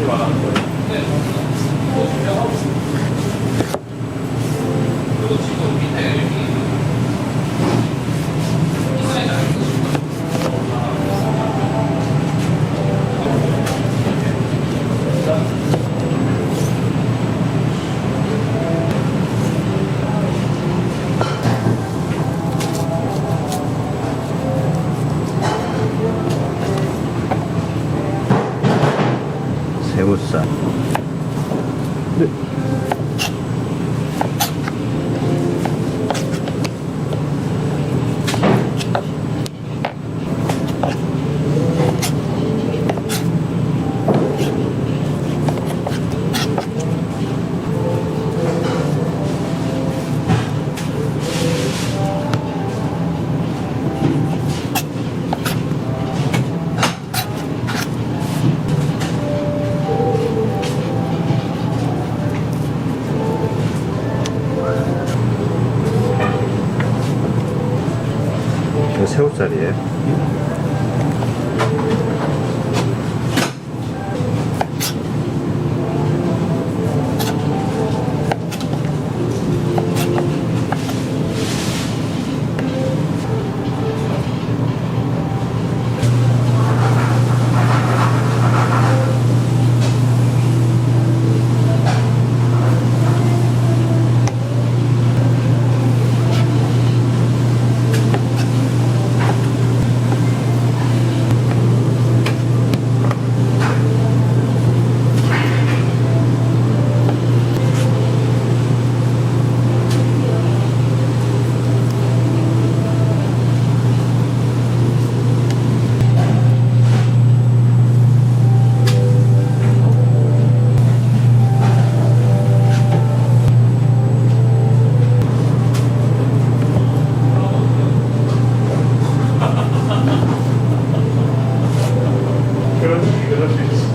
말하는 거예요. 네. 그거 준비하고 그리고 지금 밑에 여기 디자인 안 해주신 거. 새우살. 네. 이거 새우살이에요. 그럴 수 있어.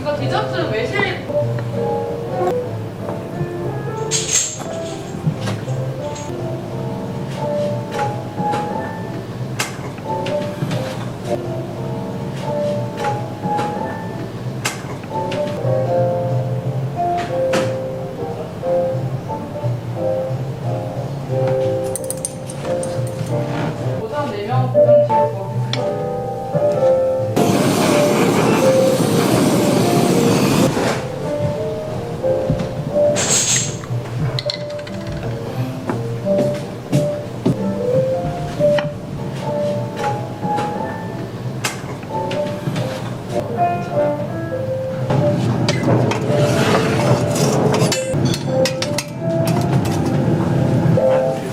이거 디저트 매실 보상 4명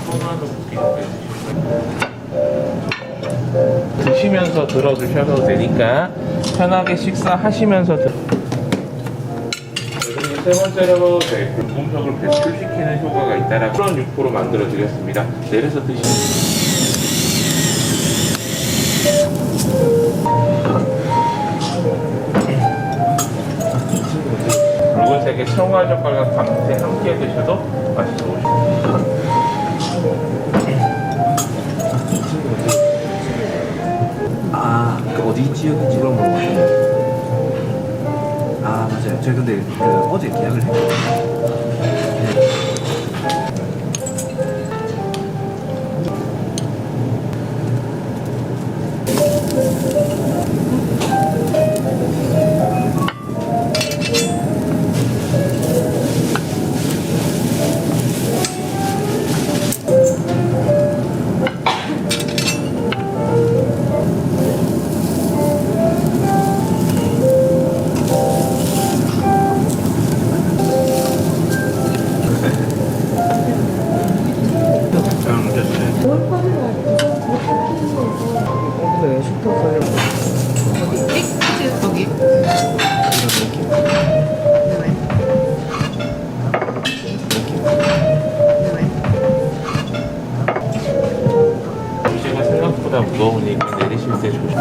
보상 지을 거. 드시면서 들어주셔도 되니까 편하게 식사하시면서 세 번째로 저희 분분석을 배출시키는 효과가 있다라 그런 육포로 만들어 드렸습니다. 내려서 드시면 붉은색의 청화젓갈과 감태 함께 드셔도 맛이 좋으십니다. 아, 그 어디 지역인지 그런 거 맞아요. 아, 맞아요. 제가 근데 그 어제 계약을 했거든요. 드실 때 조심.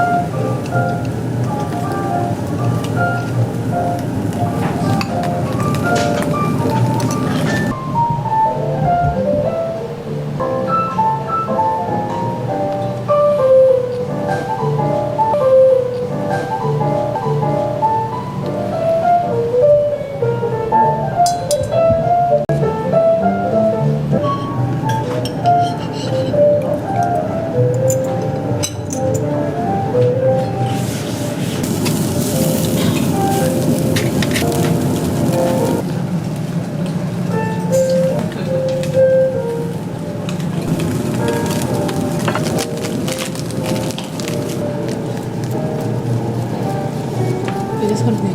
이제 서른네.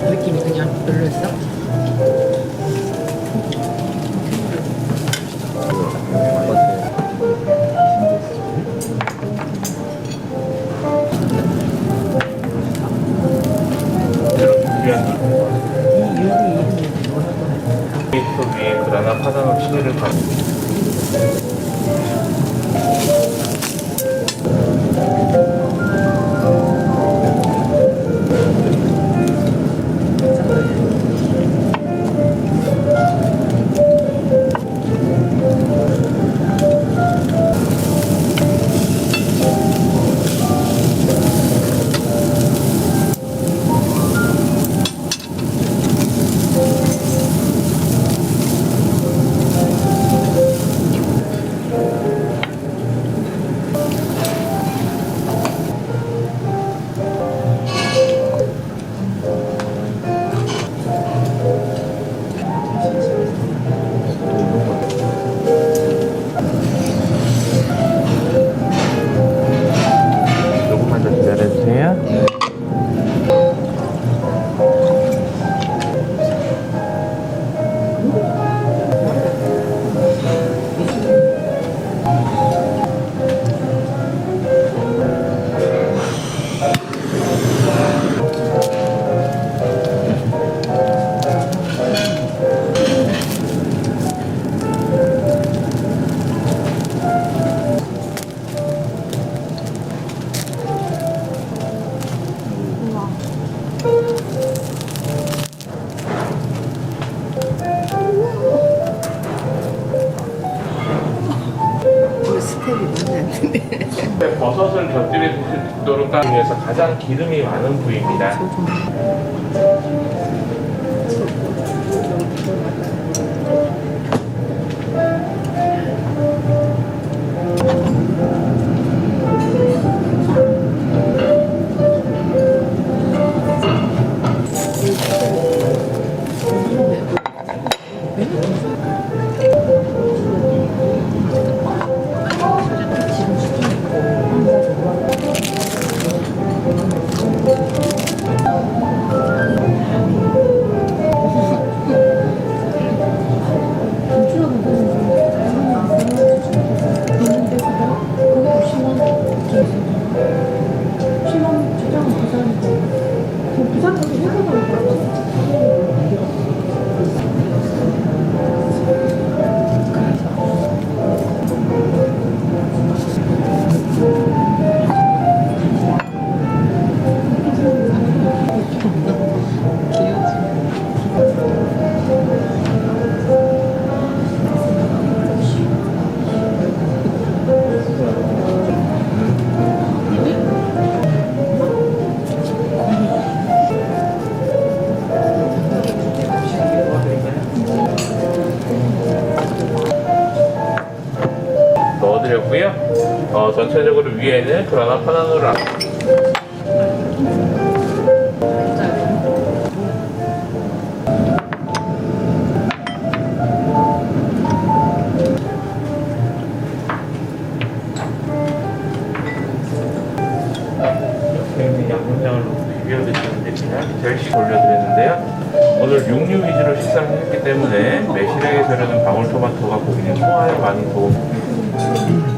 느낌이 그냥 별로였어? 준비한 케이크 위에 그라나 파다노 치즈를 가. 조금만 더 기다려주세요. 스텝이 많이 안 되네. 버섯을 곁들여 드실 수 있도록 중에서 가장 기름이 많은 부위입니다. 담아드렸고요. 전체적으로 위에는 그라나 파나노를 옆에 있는 양념장을 비벼 드시면 됩니다. 젤식 올려드렸는데요. 오늘 육류 위주로 식사를 했기 때문에 매실액에 절여는 방울토마토가 고기는 소화에 많이 도움이 됩니다.